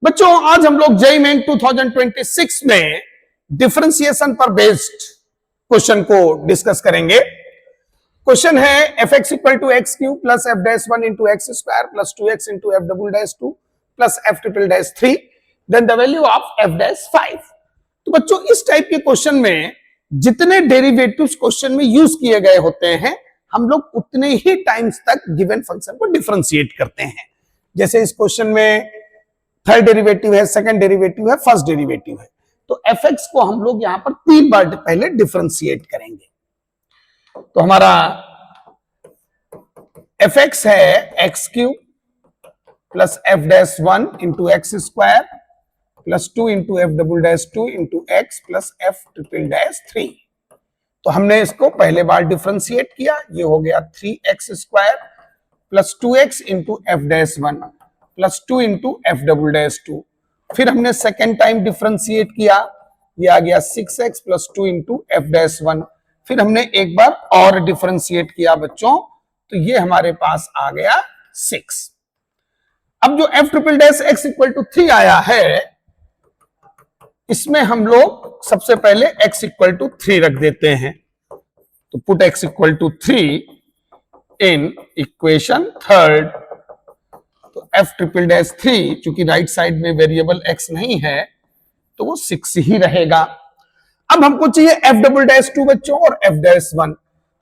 बच्चों आज हम लोग जेईई मेन 2026 में डिफरेंशिएशन पर बेस्ड क्वेश्चन को डिस्कस करेंगे। क्वेश्चन है F X equal to X cube plus F dash one into X square plus two X into F double dash two plus F triple dash three then the value of F dash five. तो बच्चों इस type के question में जितने derivatives question में use किए गए होते हैं हम लोग उतने ही टाइम्स तक गिवन फंक्शन को डिफरेंशिएट करते हैं। जैसे इस क्वेश्चन में थर्ड डेरिवेटिव है, सेकंड डेरिवेटिव है, फर्स्ट डेरिवेटिव है, तो एफ एक्स को हम लोग यहां पर 3 बार पहले डिफरेंशिएट करेंगे। तो हमारा एफ एक्स है x cube plus F dash one into X square plus two into F double dash two into x plus F triple dash three. तो हमने इसको पहले बार डिफरेंशिएट किया, ये हो गया 3x square plus 2x into F dash one plus 2 into F double dash two. फिर हमने सेकेंड टाइम डिफरेंशिएट किया, ये आ गया 6x plus 2 into F dash one. फिर हमने एक बार और डिफरेंशिएट किया बच्चों, तो ये हमारे पास आ गया 6। अब जो F triple dash X equal to 3 आया है, इसमें हम लोग सबसे पहले x इक्वल टू 3 रख देते हैं। तो put x equal to 3 in equation third. तो f ट्रिपल डैश 3 चूंकि राइट साइड में वेरिएबल x नहीं है तो वो 6 ही रहेगा। अब हमको चाहिए f डबल डैश 2 बच्चों और f डैश 1।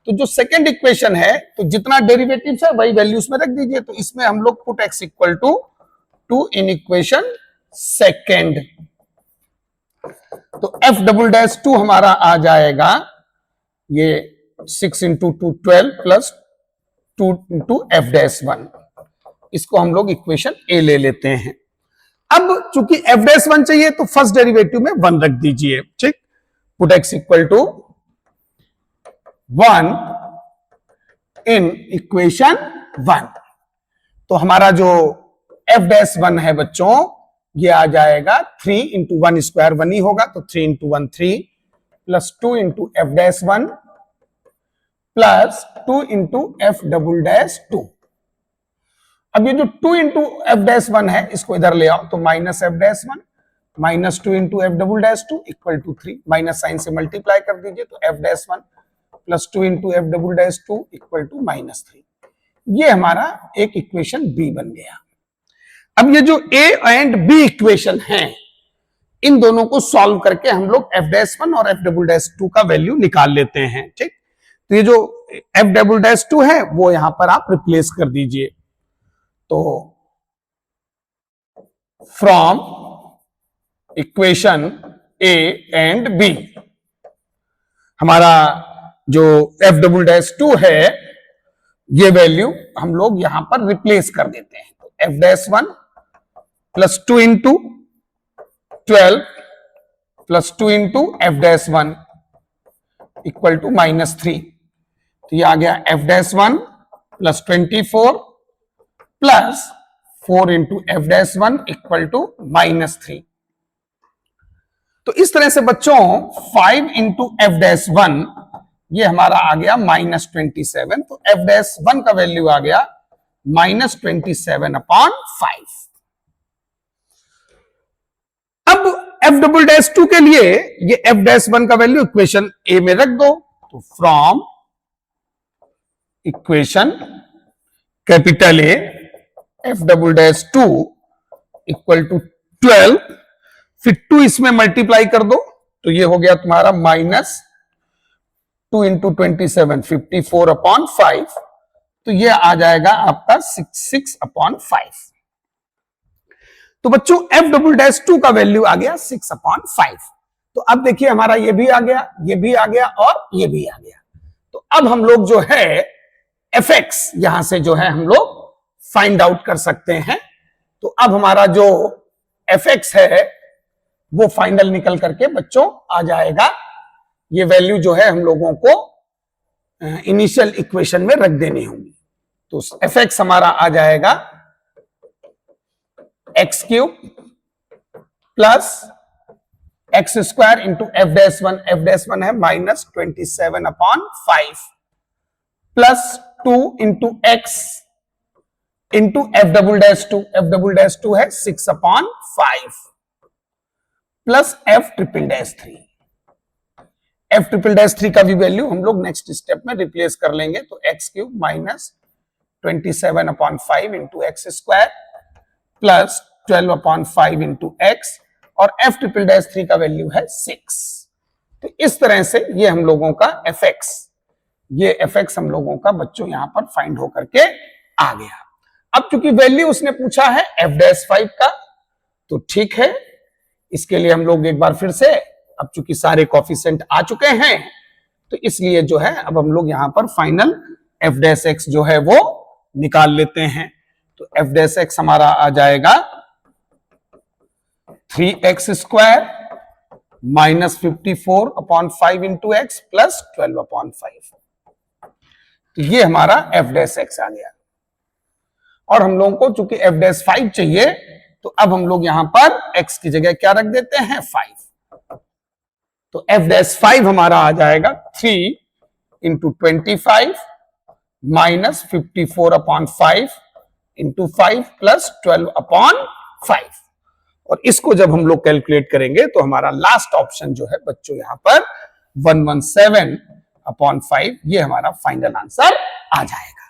तो जो सेकेंड इक्वेशन है तो जितना डेरिवेटिव्स है वही वैल्यूज में रख दीजिए। तो इसमें हम लोग put x equal to 2 in equation second. तो f डबल डैश 2 हमारा आ जाएगा ये 6 into 2 12 plus 2 into F dash 1। इसको हम लोग इक्वेशन ए ले लेते हैं। अब चूंकि एफ डैश 1 चाहिए तो फर्स्ट डेरिवेटिव में 1 रख दीजिए, ठीक। Put x equal to 1 in equation 1। तो हमारा जो एफ डैश 1 है बच्चों ये आ जाएगा 3 इंटू 1 स्क्वायर 1 ही होगा, तो 3 into 1 3 plus 2 into F dash 1 plus 2 into F double dash 2। अब ये जो 2 इंटू एफ डैश 1 है इसको इधर ले आओ, तो minus F dash 1 minus 2 into F double dash 2 equal to 3। Minus sign से मल्टीप्लाई कर दीजिए, तो F dash 1 plus 2 into F double dash 2 equal to minus 3। ये हमारा एक इक्वेशन बी बन गया। अब ये जो ए एंड बी इक्वेशन है इन दोनों को सॉल्व करके हम लोग एफ डैश 1 और एफ डबल डैश 2 का वैल्यू निकाल लेते हैं, ठीक। तो ये जो एफ डबल डैश 2 है वो यहां पर आप रिप्लेस कर दीजिए। तो from equation A and B हमारा जो एफ डबल डैश 2 है ये वैल्यू हम लोग यहां पर रिप्लेस कर देते हैं। तो F dash 1 plus 2 into 12 plus 2 into F dash 1 equal to minus 3। तो ये आ गया F dash 1 plus 24 plus 4 into F dash 1 equal to minus 3। तो इस तरह से बच्चों 5 इंटू एफ डैश 1 ये हमारा आ गया माइनस 27। तो एफ डैश 1 का वैल्यू आ गया माइनस 27 अपॉन 5। अब एफ डबल डैश 2 के लिए ये एफ डैश 1 का वैल्यू इक्वेशन ए में रख दो। तो from equation capital A F double dash 2 equal to 12, फिर 2 इसमें मल्टीप्लाई कर दो, तो ये हो गया तुम्हारा माइनस 2 इंटू 27 54 अपॉन 5। तो ये आ जाएगा आपका 6 अपॉन 5। तो बच्चों एफ डबल डैश 2 का वैल्यू आ गया 6 अपॉन 5। तो अब देखिए हमारा ये भी आ गया, ये भी आ गया और ये भी आ गया। तो अब हम लोग जो है एफ एक्स यहां से जो है हम लोग फाइंड आउट कर सकते हैं। तो अब हमारा जो एफ एक्स है वो फाइनल निकल करके बच्चों आ जाएगा। ये वैल्यू जो है हम लोगों को इनिशियल इक्वेशन में रख देनी होगी। तो एफ एक्स हमारा आ जाएगा X cube plus X square into F dash 1। F dash 1 है minus 27 upon 5 plus 2 into X into F double dash two है 6/5 plus F triple dash 3। F triple dash 3 का भी वैल्यू हम लोग नेक्स्ट स्टेप में रिप्लेस कर लेंगे, तो x cube minus 27/5 into X square plus 12/5 into x, और एफ ट्रिपल डैश 3 का वैल्यू है 6। तो इस तरह से ये हम लोगों का एफ एक्स हम लोगों का बच्चों यहां पर फाइंड होकर के आ गया। अब चूंकि वैल्यू उसने पूछा है f'5 का, तो ठीक है, इसके लिए हम लोग एक बार फिर से, अब चूंकि सारे कोफिशिएंट आ चुके हैं, तो इसलिए जो है अब हम लोग यहां पर फाइनल f' जो है वो निकाल लेते हैं। तो f' हमारा आ जाएगा 3x² minus 54/5 into x plus 12/5। तो ये हमारा f' आ गया। और हम लोगों को चूंकि f'5 चाहिए, तो अब हम लोग यहां पर x की जगह क्या रख देते हैं, 5। तो f'5 हमारा आ जाएगा 3 इंटू 25 माइनस 54/5 इंटू 5 प्लस 12/5। और इसको जब हम लोग कैलकुलेट करेंगे तो हमारा लास्ट ऑप्शन जो है बच्चों यहां पर 117/5, ये हमारा फाइनल आंसर आ जाएगा।